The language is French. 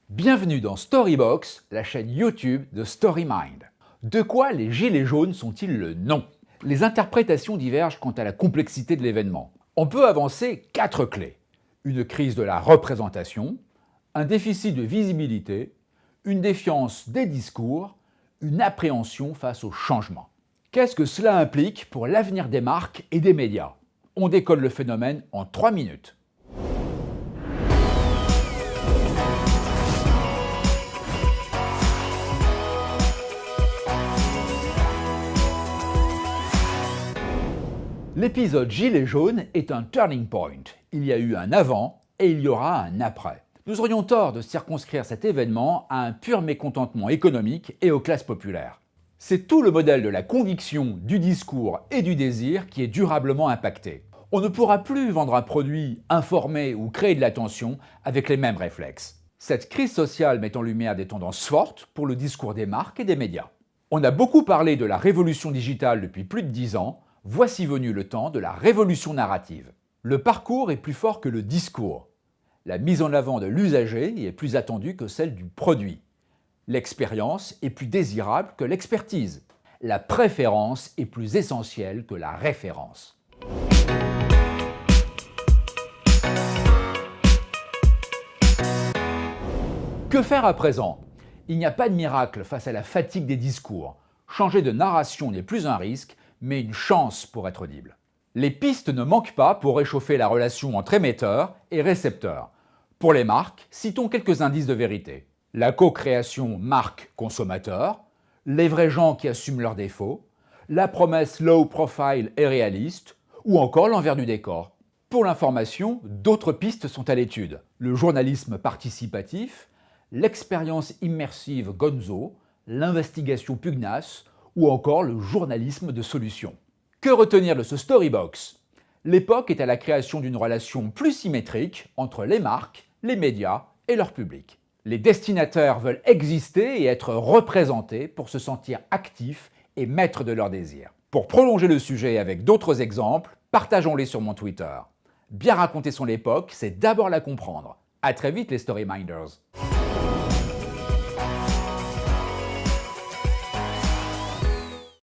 Bienvenue dans Storybox, la chaîne YouTube de StoryMind. De quoi les gilets jaunes sont-ils le nom? Les interprétations divergent quant à la complexité de l'événement. On peut avancer 4 clés. Une crise de la représentation, un déficit de visibilité, une défiance des discours, une appréhension face au changement. Qu'est-ce que cela implique pour l'avenir des marques et des médias? On décolle le phénomène en 3 minutes. L'épisode Gilets jaunes est un turning point. Il y a eu un avant et il y aura un après. Nous aurions tort de circonscrire cet événement à un pur mécontentement économique et aux classes populaires. C'est tout le modèle de la conviction, du discours et du désir qui est durablement impacté. On ne pourra plus vendre un produit, informer ou créer de l'attention avec les mêmes réflexes. Cette crise sociale met en lumière des tendances fortes pour le discours des marques et des médias. On a beaucoup parlé de la révolution digitale depuis plus de 10 ans. Voici venu le temps de la révolution narrative. Le parcours est plus fort que le discours. La mise en avant de l'usager est plus attendue que celle du produit. L'expérience est plus désirable que l'expertise. La préférence est plus essentielle que la référence. Que faire à présent? Il n'y a pas de miracle face à la fatigue des discours. Changer de narration n'est plus un risque, mais une chance pour être audible. Les pistes ne manquent pas pour réchauffer la relation entre émetteurs et récepteurs. Pour les marques, citons quelques indices de vérité. La co-création marque-consommateur, les vrais gens qui assument leurs défauts, la promesse low profile et réaliste, ou encore l'envers du décor. Pour l'information, d'autres pistes sont à l'étude. Le journalisme participatif, l'expérience immersive gonzo, l'investigation pugnace, ou encore le journalisme de solution. Que retenir de ce Storybox? L'époque est à la création d'une relation plus symétrique entre les marques, les médias et leur public. Les destinataires veulent exister et être représentés pour se sentir actifs et maîtres de leurs désirs. Pour prolonger le sujet avec d'autres exemples, partageons-les sur mon Twitter. Bien raconter son époque, c'est d'abord la comprendre. À très vite les Storyminders.